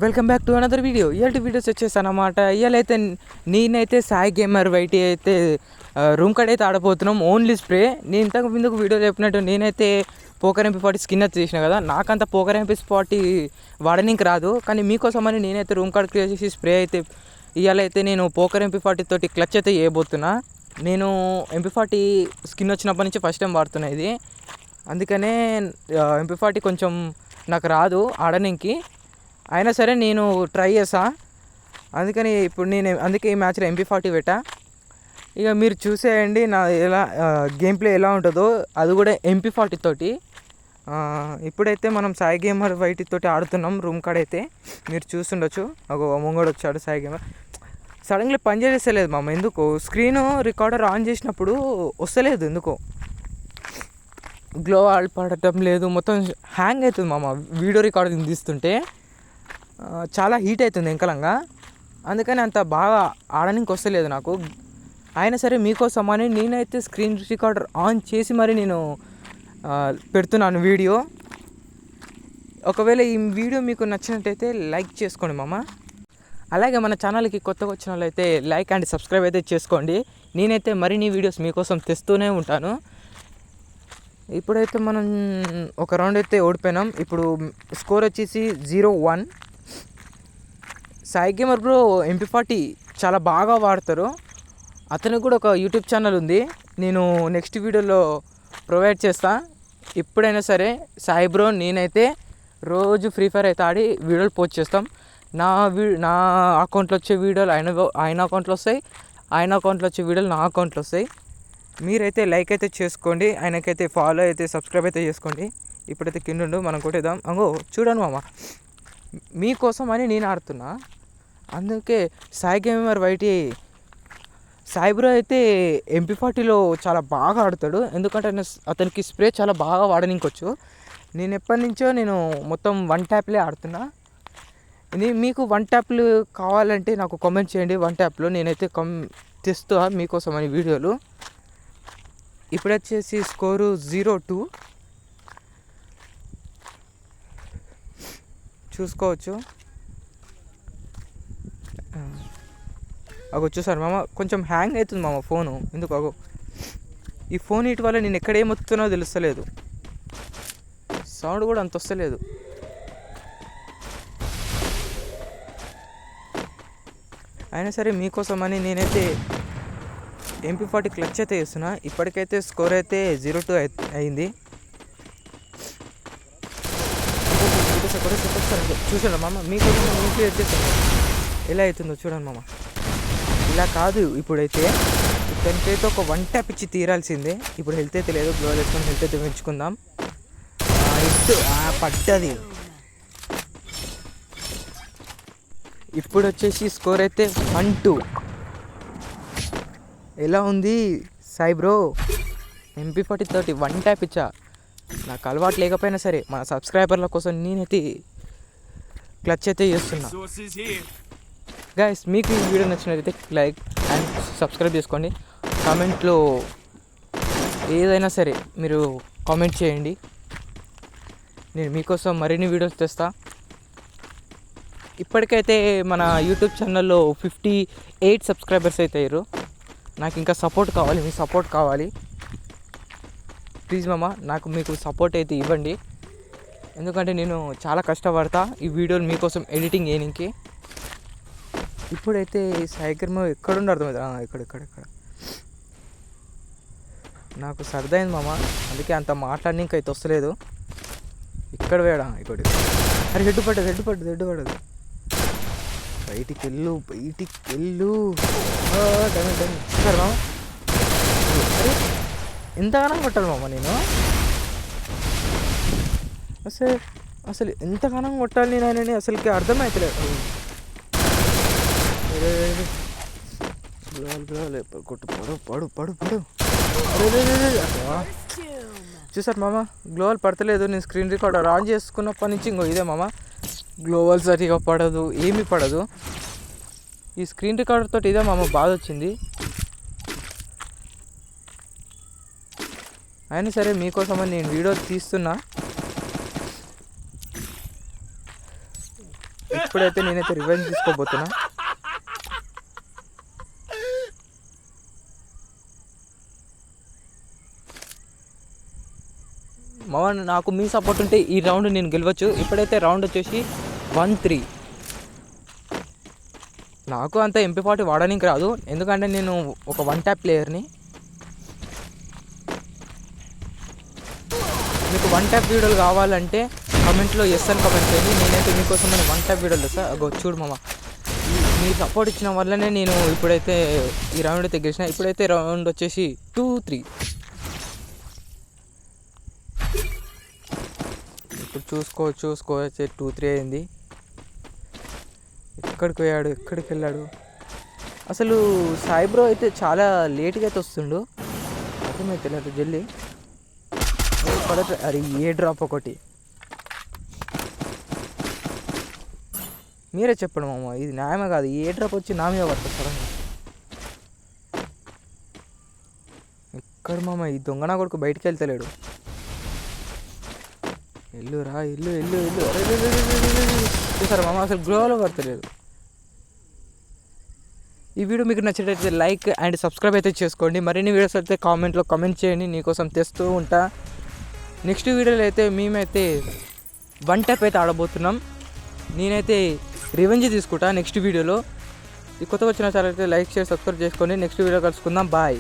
Welcome back to another video. ఇవాళ videos వచ్చేసాను అన్నమాట. ఇవాళైతే నేనైతే సాయి గేమర్ వైటీ అయితే రూమ్ కార్డ్ అయితే ఆడబోతున్నాం. Only spray. నేను ఇంతకు ముందుకు వీడియో చెప్పినట్టు నేనైతే పోకర్ MP40 స్కిన్ అయితే చేసిన కదా, నాకంత పోకర్ MP40 వాడడానికి రాదు. కానీ మీకోసమని నేనైతే రూమ్ కార్డ్ క్రియేట్ చేసి స్ప్రే అయితే ఇవాళైతే నేను పోకర్ MP40 తోటి క్లచ్ అయితే చేయబోతున్నా. నేను MP40 స్కిన్ వచ్చినప్పటి నుంచి ఫస్ట్ టైం వాడుతున్నా ఇది. అందుకనే MP40 కొంచెం నాకు రాదు ఆడడానికి. అయినా సరే నేను ట్రై చేసా. అందుకని ఇప్పుడు నేను అందుకే ఈ మ్యాచ్లో MP40 పెట్టా. ఇక మీరు చూసేయండి నా ఎలా గేమ్ ప్లే ఎలా ఉంటుందో, అది కూడా MP40 తోటి. ఇప్పుడైతే మనం సాయి గేమర్ వైటీ తోటి ఆడుతున్నాం రూమ్ కార్డ్ అయితే. మీరు చూస్తుండొచ్చు. ఒక ముంగడు వచ్చాడు సాయి గేమర్. సడన్గా పని చేసేలేదు మామ. ఎందుకు స్క్రీను రికార్డర్ ఆన్ చేసినప్పుడు వస్తలేదు, ఎందుకో గ్లో ఆల్ పడటం లేదు, మొత్తం హ్యాంగ్ అవుతుంది మామ. వీడియో రికార్డింగ్ తీస్తుంటే చాలా హీట్ అవుతుంది వెంకలంగా. అందుకని అంత బాగా ఆడడానికి వస్తలేదు నాకు. అయినా సరే మీకోసం అని నేనైతే స్క్రీన్ రికార్డర్ ఆన్ చేసి మరి నేను పెడుతున్నాను వీడియో. ఒకవేళ ఈ వీడియో మీకు నచ్చినట్టయితే లైక్ చేసుకోండి మామ. అలాగే మన ఛానల్కి కొత్తగా వచ్చిన వాళ్ళైతే లైక్ అండ్ సబ్స్క్రైబ్ అయితే చేసుకోండి. నేనైతే మరిన్ని వీడియోస్ మీకోసం తెస్తూనే ఉంటాను. ఇప్పుడైతే మనం ఒక రౌండ్ అయితే ఓడిపోయినాం. ఇప్పుడు స్కోర్ వచ్చేసి 0-1. సాయి గేమర్ బ్రో MP40 చాలా బాగా వాడతారు. అతనికి కూడా ఒక యూట్యూబ్ ఛానల్ ఉంది, నేను నెక్స్ట్ వీడియోలో ప్రొవైడ్ చేస్తా. ఎప్పుడైనా సరే సాయి బ్రో నేనైతే రోజు ఫ్రీ ఫైర్ అయితే ఆడి వీడియోలు పోస్ట్ చేస్తాం. నా అకౌంట్లో వచ్చే వీడియోలు ఆయన అకౌంట్లో వస్తాయి, ఆయన అకౌంట్లో వచ్చే వీడియోలు నా అకౌంట్లో వస్తాయి. మీరైతే లైక్ అయితే చేసుకోండి, ఆయనకైతే ఫాలో అయితే సబ్స్క్రైబ్ అయితే చేసుకోండి. ఇప్పుడైతే కింద మనం కొట్టేద్దాం. అంగో చూడండి మామ, మీకోసం అని నేను ఆడుతున్నా. అందుకే Sai gamer YT Sai bro అయితే MP40లో చాలా బాగా ఆడుతాడు. ఎందుకంటే అతనికి స్ప్రే చాలా బాగా వాడనింకొచ్చు. నేను ఎప్పటి నుంచో నేను మొత్తం 1 ట్యాప్లే ఆడుతున్నా. మీకు 1 ట్యాప్లు కావాలంటే నాకు కామెంట్ చేయండి. 1 ట్యాప్లో నేనైతే తెస్తా మీకోసం అని వీడియోలు. ఇప్పుడు వచ్చేసి స్కోరు 0-2 చూసుకోవచ్చు. అగో చూసారు మామ, కొంచెం హ్యాంగ్ అవుతుంది మామ ఫోను. ఎందుకు అగో ఈ ఫోన్ ఇటు వల్ల నేను ఎక్కడ ఏమొత్తునో తెలుస్తలేదు, సౌండ్ కూడా అంత వస్తలేదు. అయినా సరే మీకోసం అని నేనైతే MP40 క్లచ్ అయితే చేస్తున్నా. ఇప్పటికైతే స్కోర్ అయితే 0-2 అయింది. చూసాను మామ, మీకోసం నేను క్లియర్ చేస్తాను. ఎలా అవుతుందో చూడండి మామ. ఇలా కాదు, ఇప్పుడైతే ఇతనికైతే ఒక 1 ట్యాప్ ఇచ్చి తీరాల్సిందే. ఇప్పుడు హెల్త్ అయితే లేదు, గ్లో వేసుకొని హెల్త్ అయితే పెంచుకుందాం. పడ్డది. ఇప్పుడు వచ్చేసి స్కోర్ అయితే 1-2. ఎలా ఉంది సాయి బ్రో? MP40 తోటి 1 ట్యాప్ ఇచ్చా. నాకు అలవాటు లేకపోయినా సరే మన సబ్స్క్రైబర్ల కోసం నేనైతే క్లచ్ అయితే చేస్తున్నా. గైస్, మీకు ఈ వీడియో నచ్చినట్లయితే లైక్ అండ్ సబ్స్క్రైబ్ చేసుకోండి. కామెంట్లో ఏదైనా సరే మీరు కామెంట్ చేయండి. నేను మీకోసం మరిన్ని వీడియోస్ తెస్తా. ఇప్పటికైతే మన యూట్యూబ్ ఛానల్లో 58 సబ్స్క్రైబర్స్ అయితే అయ్యారు. నాకు ఇంకా సపోర్ట్ కావాలి, మీ సపోర్ట్ కావాలి. ప్లీజ్ మామ, నాకు మీకు సపోర్ట్ అయితే ఇవ్వండి. ఎందుకంటే నేను చాలా కష్టపడతా ఈ వీడియోలు మీకోసం ఎడిటింగ్ చేయడానికి. ఇప్పుడైతే సాయి గేమర్ ఎక్కడుండో అర్థమవుతుంది. ఇక్కడ నాకు సర్దైంది మామ, అందుకే అంత మాట్లాడడానికి అయితే వస్తలేదు. ఇక్కడ వేడా ఇక్కడ. అరే హెడ్ పడ్డదు. బయటికి వెళ్ళు. సరే మామ, అరే ఎంతగానో కొట్టాలి మామ నేను. అసలు ఎంతగానో కొట్టాలి నేను ఆయనని అసలుకి అర్థమవుతలేదు. కొట్టు పడు. చూసారు మామ, గ్లోవల్ పడతలేదు. నేను స్క్రీన్ రికార్డర్ ఆన్ చేసుకున్నప్పటి నుంచి ఇంకో ఇదే మామ, గ్లోవల్ సరిగా పడదు, ఏమీ పడదు. ఈ స్క్రీన్ రికార్డర్ తోటి ఇదే మామ బాధ వచ్చింది. అయినా సరే మీకోసమని నేను వీడియో తీస్తున్నా. ఇప్పుడైతే నేనైతే రివెంజ్ తీసుకోబోతున్నా. మామ నాకు మీ సపోర్ట్ ఉంటే ఈ రౌండ్ నేను గెలవచ్చు. ఇప్పుడైతే రౌండ్ వచ్చేసి 1-3. నాకు అంత MP40 వాడడానికి రాదు, ఎందుకంటే నేను ఒక 1 ట్యాప్ ప్లేయర్ని. మీకు 1 ట్యాప్ వీడియోలు కావాలంటే కమెంట్లో ఎస్ అని కమెంట్ చేయండి. నేనైతే మీకోసం 1 ట్యాప్ వీడియోలు వస్తా. చూడు మామ, మీ సపోర్ట్ ఇచ్చిన వల్లనే నేను ఇప్పుడైతే ఈ రౌండ్ అయితే గెలిచిన. ఇప్పుడైతే రౌండ్ వచ్చేసి 2-3. ఇప్పుడు చూసుకోవచ్చు 2-3 అయింది. ఎక్కడికి వెళ్ళాడు అసలు? సాయి బ్రో అయితే చాలా లేట్గా అయితే వస్తుండు, అర్థమైతే లేదు. జల్లి అరే ఏ డ్రాప్ ఒకటి మీరే చెప్పండి మామ, ఇది న్యాయమే కాదు. ఏ డ్రాప్ వచ్చి నా మీద పడుతుంది సడన్గా. ఎక్కడ మామ ఈ దొంగనా కొడుకు బయటికి వెళ్తలేడు. ఇల్లురా ఇల్లు చూసారా మామ, అసలు గ్లోలో పడతలేదు. ఈ వీడియో మీకు నచ్చినట్లయితే లైక్ అండ్ సబ్స్క్రైబ్ అయితే చేసుకోండి. మరిన్ని వీడియోస్ అయితే కామెంట్లో కమెంట్ చేయండి, నీకోసం తెస్తూ ఉంటా. నెక్స్ట్ వీడియోలో అయితే మేమైతే 1 ట్యాప్ అయితే ఆడబోతున్నాం. నేనైతే రివెంజ్ తీసుకుంటా నెక్స్ట్ వీడియోలో. ఈ కొత్తగా వచ్చిన ఛానల్ అయితే లైక్ షేర్ సబ్స్క్రైబ్ చేసుకోండి. నెక్స్ట్ వీడియో కలుసుకుందాం. బాయ్.